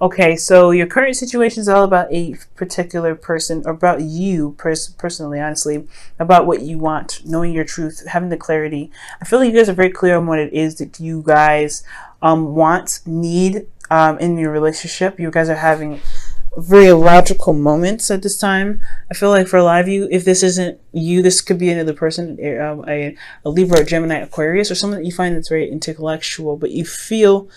Okay, so your current situation is all about a particular person, or about you personally, honestly, about what you want, knowing your truth, having the clarity. I feel like you guys are very clear on what it is that you guys want, need in your relationship. You guys are having very logical moments at this time. I feel like for a lot of you, if this isn't you, this could be another person, a Libra, a Gemini, Aquarius, or someone that you find that's very intellectual, but you feel,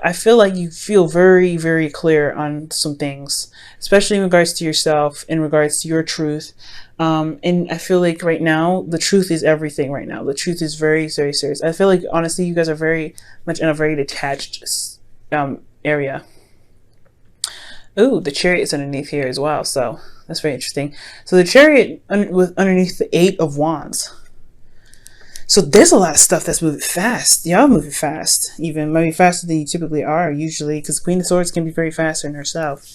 I feel like you feel very, very clear on some things, especially in regards to yourself, in regards to your truth. And I feel like right now, the truth is everything right now. The truth is very, very serious. I feel like, honestly, you guys are very much in a very detached area. Ooh, the chariot is underneath here as well. So that's very interesting. So the chariot with underneath the 8 of Wands. So there's a lot of stuff that's moving fast. Y'all moving fast, even maybe faster than you typically are usually, because Queen of Swords can be very fast in herself.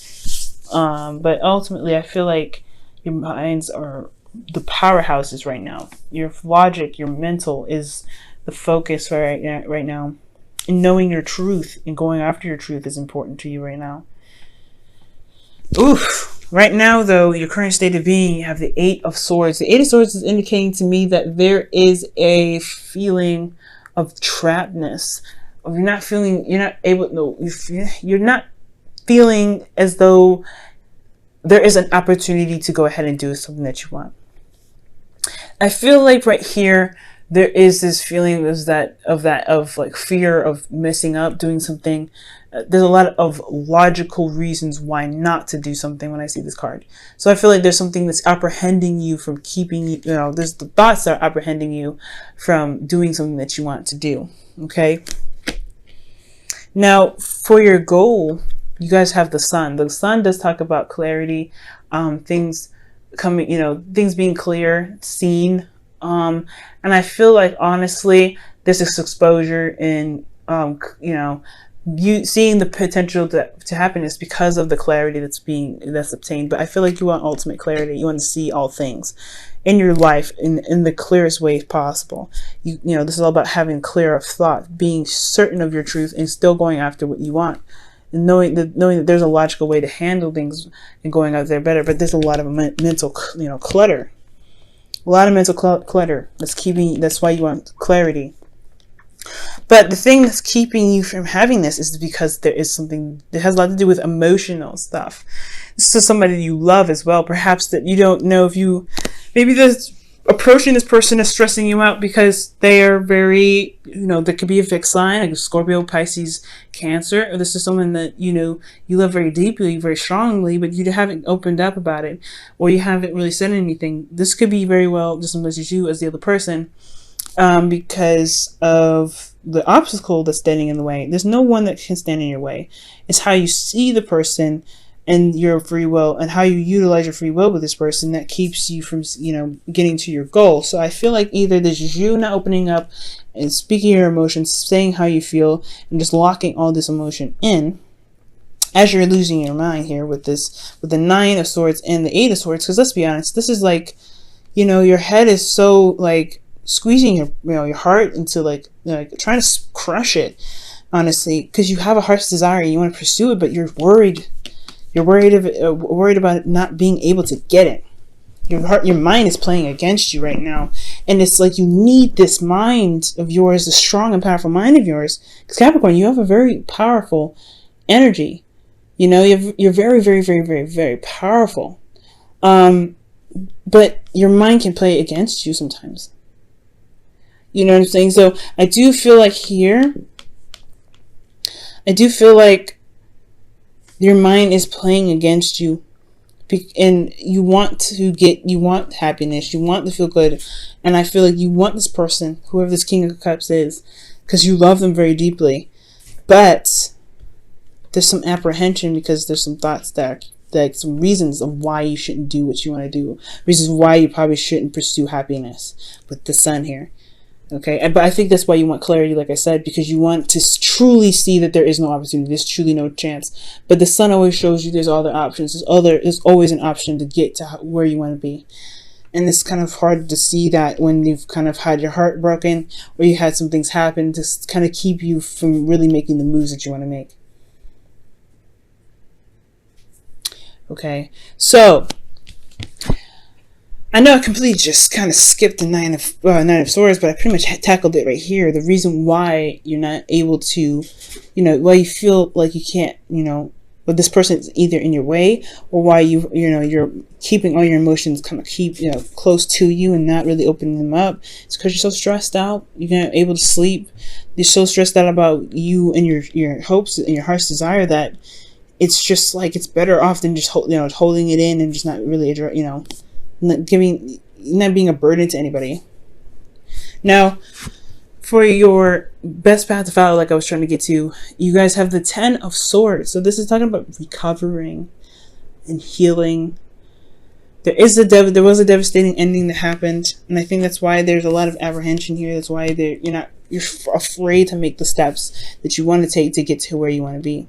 But ultimately, I feel like your minds are the powerhouses right now. Your logic, your mental is the focus right now. And knowing your truth and going after your truth is important to you right now. Oof. Right now, though, your current state of being, you have the 8 of Swords. The 8 of Swords is indicating to me that there is a feeling of trappedness. You're not feeling, you're not able, no, you're not feeling as though there is an opportunity to go ahead and do something that you want. I feel like right here, there is this feeling of like fear of messing up, doing something. There's a lot of logical reasons why not to do something when I see this card. So I feel like there's something that's apprehending you from keeping, you know, there's the thoughts that are apprehending you from doing something that you want to do. Okay. Now, for your goal, you guys have the Sun. The Sun does talk about clarity, things coming, you know, things being clear, seen. And I feel like, honestly, there's this exposure in, you know, you seeing the potential to happiness because of the clarity that's obtained. But I feel like you want ultimate clarity. You want to see all things in your life in the clearest way possible. You know, this is all about having clear of thought, being certain of your truth, and still going after what you want. And knowing that there's a logical way to handle things and going out there better. But there's a lot of mental, you know, clutter. A lot of mental clutter that's why you want clarity. But the thing that's keeping you from having this is because there is something that has a lot to do with emotional stuff. This is somebody you love as well. Perhaps that you don't know if you, maybe this approaching this person is stressing you out because they are very, you know, there could be a fixed sign, like Scorpio, Pisces, Cancer, or this is someone that, you know, you love very deeply, very strongly, but you haven't opened up about it, or you haven't really said anything. This could be very well just as much as you as the other person, because of the obstacle that's standing in the way. There's no one that can stand in your way. It's how you see the person and your free will, and how you utilize your free will with this person, that keeps you from, you know, getting to your goal. So I feel like either this is you not opening up and speaking your emotions, saying how you feel, and just locking all this emotion in as you're losing your mind here with this, with the 9 of Swords and the 8 of Swords. Because let's be honest, this is like, you know, your head is so like squeezing your, you know, your heart into like trying to crush it, honestly, because you have a heart's desire, you want to pursue it, but you're worried. You're worried about not being able to get it. Your mind is playing against you right now, and it's like you need this mind of yours, the strong and powerful mind of yours. Because Capricorn, you have a very powerful energy. You know, you're very, very, very, very, very powerful. But your mind can play against you sometimes. You know what I'm saying? So I do feel like here, your mind is playing against you, and you want happiness, you want to feel good, and I feel like you want this person, whoever this King of Cups is, because you love them very deeply, but there's some apprehension because there's some thoughts that like some reasons of why you shouldn't do what you want to do, reasons why you probably shouldn't pursue happiness with the Sun here. Okay, but I think that's why you want clarity, like I said, because you want to truly see that there is no opportunity, there's truly no chance. But the Sun always shows you there's other options. There's always an option to get to where you want to be. And it's kind of hard to see that when you've kind of had your heart broken, or you had some things happen to kind of keep you from really making the moves that you want to make. Okay, so I know I completely just kind of skipped the Nine of Swords, but I pretty much tackled it right here. The reason why you're not able to, why you feel like you can't, but this person is either in your way, or why you're keeping all your emotions kind of close to you and not really opening them up. It's because you're so stressed out. You're not able to sleep. You're so stressed out about you and your hopes and your heart's desire that it's just like it's better off than just holding it in and just not really not being a burden to anybody. Now, for your best path to follow, like I was trying to get to, you guys have the 10 of Swords. So this is talking about recovering and healing. There was a devastating ending that happened, and I think that's why there's a lot of apprehension here. That's why you're afraid to make the steps that you want to take to get to where you want to be.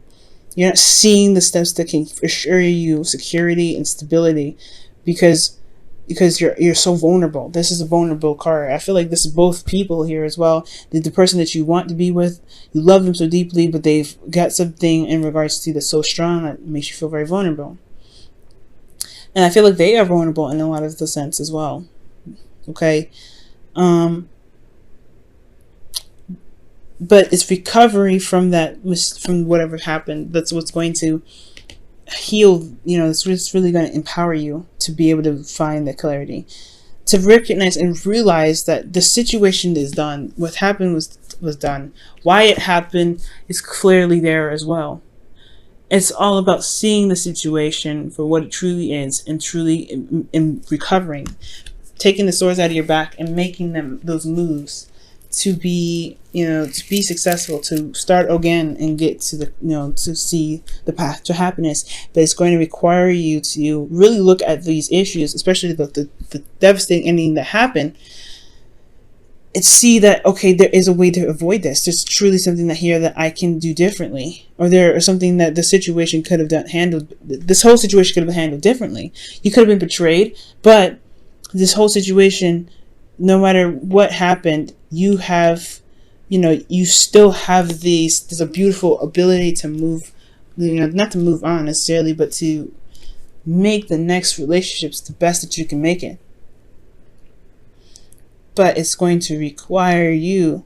You're not seeing the steps that can assure you security and stability because you're so vulnerable. This is a vulnerable card. I feel like this is both people here as well. The person that you want to be with, you love them so deeply, but they've got something in regards to you that's so strong that makes you feel very vulnerable. And I feel like they are vulnerable in a lot of the sense as well. Okay. But it's recovery from whatever happened. That's what's going to heal, it's really going to empower you to be able to find the clarity, to recognize and realize that the situation is done. What happened was done. Why it happened is clearly there as well. It's all about seeing the situation for what it truly is and truly in recovering, taking the swords out of your back and making those moves to be successful, to start again and get to to see the path to happiness. But it's going to require you to really look at these issues, especially the devastating ending that happened, and see that, okay, there is a way to avoid this. There's truly something that I can do differently, or there is something that the situation could have handled. This whole situation could have been handled differently. You could have been betrayed, but this whole situation, no matter what happened, you still have this a beautiful ability to move, not to move on necessarily, but to make the next relationships the best that you can make it. But it's going to require you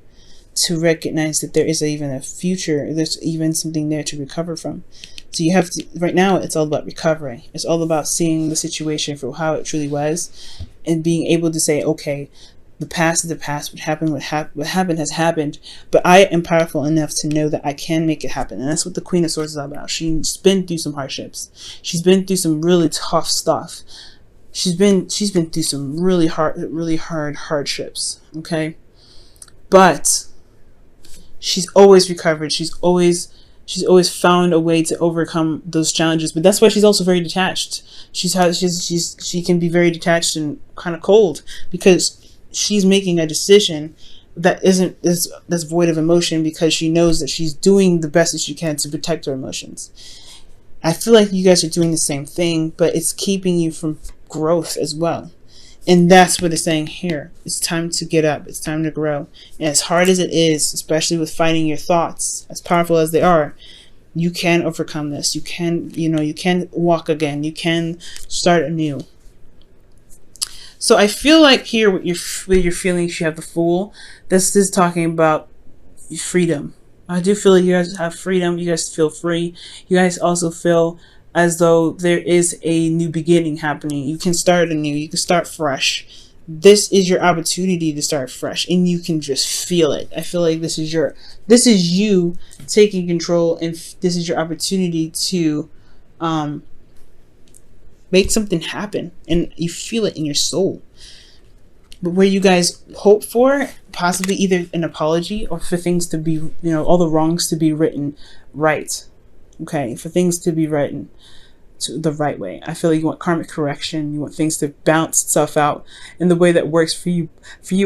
to recognize that there is even a future, there's even something there to recover from. So you have to, right now, it's all about recovery. It's all about seeing the situation for how it truly was and being able to say, okay, the past is the past. What happened has happened, but I am powerful enough to know that I can make it happen. And that's what the Queen of Swords is all about. She's been through some hardships. She's been through some really tough stuff. She's been through some really hard hardships. Okay, but she's always recovered. She's always found a way to overcome those challenges. But that's why she's also very detached. She can be very detached and kind of cold because she's making a decision that's void of emotion, because she knows that she's doing the best that she can to protect her emotions. I feel like you guys are doing the same thing, but it's keeping you from growth as well. And that's what it's saying here. It's time to get up. It's time to grow. And as hard as it is, especially with fighting your thoughts, as powerful as they are, you can overcome this. You can walk again. You can start anew. So I feel like here with your feelings, you have the Fool. This is talking about freedom. I do feel like you guys have freedom. You guys feel free. You guys also feel as though there is a new beginning happening. You can start anew. You can start fresh. This is your opportunity to start fresh, and you can just feel it. I feel like this is you taking control, and this is your opportunity to make something happen, and you feel it in your soul. But where you guys hope for possibly either an apology or for things to be, all the wrongs to be written right. Okay, for things to be written to the right way. I feel like you want karmic correction. You want things to bounce itself out in the way that works for you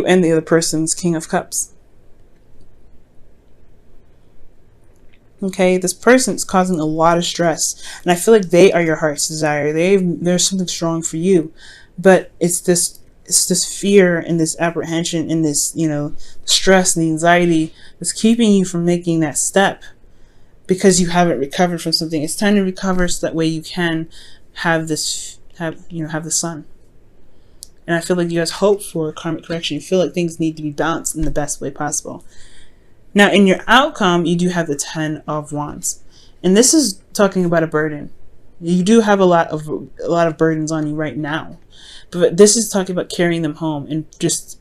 and the other person's King of Cups. Okay, this person's causing a lot of stress, and I feel like they are your heart's desire. There's something strong for you, but it's this fear and this apprehension and this stress and anxiety that's keeping you from making that step, because you haven't recovered from something. It's time to recover so that way you can have the sun. And I feel like you guys hope for karmic correction. You feel like things need to be balanced in the best way possible. Now, in your outcome, you do have the 10 of Wands. And this is talking about a burden. You do have a lot of burdens on you right now. But this is talking about carrying them home, and just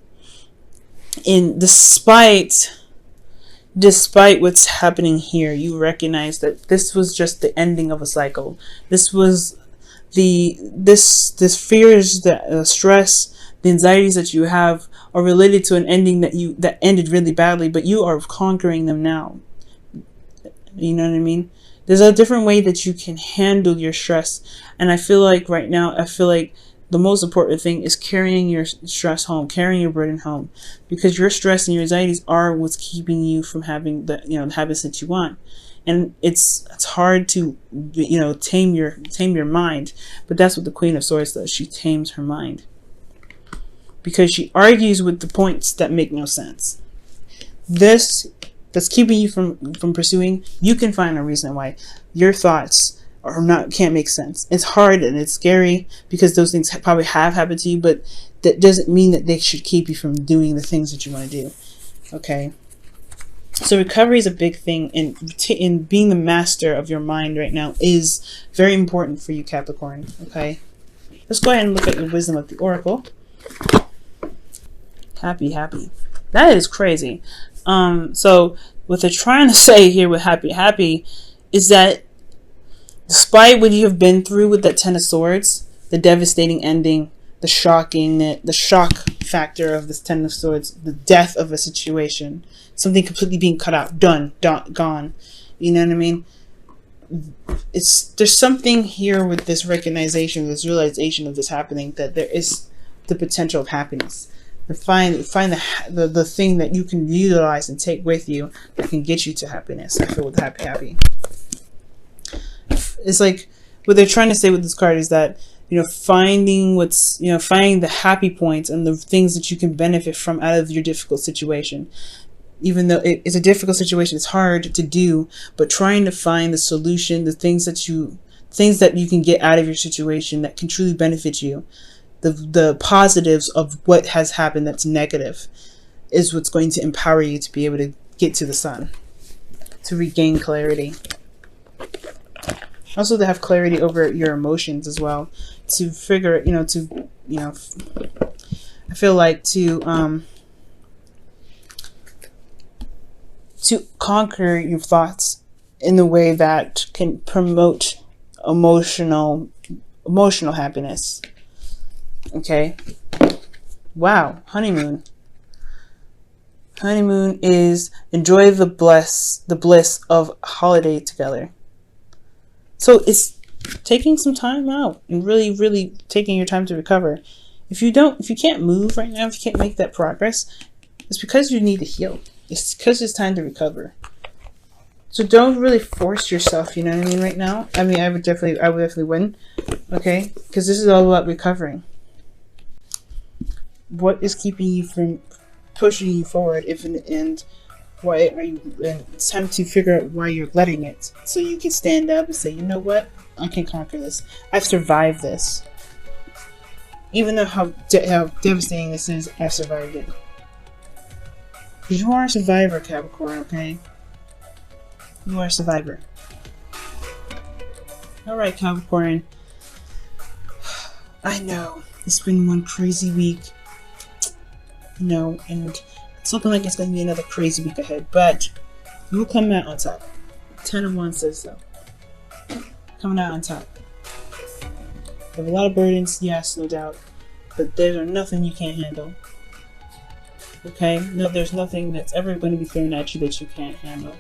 despite what's happening here, you recognize that this was just the ending of a cycle. This was this fears, the stress, the anxieties that you have are related to an ending that ended really badly, but you are conquering them now. You know what I mean? There's a different way that you can handle your stress, and I feel like right now, the most important thing is carrying your stress home, carrying your burden home, because your stress and your anxieties are what's keeping you from having the habits that you want. And it's hard to tame your mind, but that's what the Queen of Swords does. She tames her mind, because she argues with the points that make no sense. This that's keeping you from pursuing, you can find a reason why your thoughts can't make sense. It's hard and it's scary because those things probably have happened to you, but that doesn't mean that they should keep you from doing the things that you want to do. Okay. So recovery is a big thing, and in being the master of your mind right now is very important for you, Capricorn. Okay. Let's go ahead and look at your wisdom of the Oracle. Happy. That is crazy. So what they're trying to say here with happy is that despite what you have been through with that 10 of Swords, the devastating ending, the shock factor of this 10 of Swords, the death of a situation, something completely being cut out, done, gone. You know what I mean? There's something here with this recognition, this realization of this happening, that there is the potential of happiness. Find the thing that you can utilize and take with you that can get you to happiness. I feel with happy. It's like what they're trying to say with this card is that finding the happy points and the things that you can benefit from out of your difficult situation. Even though it's a difficult situation, it's hard to do, but trying to find the solution, the things that you can get out of your situation that can truly benefit you. The positives of what has happened that's negative is what's going to empower you to be able to get to the sun, to regain clarity. Also, to have clarity over your emotions as well, to figure, I feel like to conquer your thoughts in the way that can promote emotional happiness. Okay. Wow. Honeymoon. Honeymoon is enjoy the bliss of holiday together. So it's taking some time out and really, really taking your time to recover. If you can't move right now, if you can't make that progress, it's because you need to heal. It's because it's time to recover. So don't really force yourself, you know what I mean, right now. I mean, I would definitely win. Okay? Because this is all about recovering. What is keeping you from pushing you forward, and why are you? It's time to figure out why you're letting it, so you can stand up and say, you know what, I can conquer this. I've survived this. Even though how devastating this is, I've survived it. You are a survivor, Capricorn. Okay, you are a survivor. All right, Capricorn. I know it's been one crazy week. And it's looking like it's going to be another crazy week ahead, but you will come out on top. 10 of Wands says so. Coming out on top. You have a lot of burdens, yes, no doubt, but there's nothing you can't handle. Okay? No, there's nothing that's ever going to be thrown at you that you can't handle.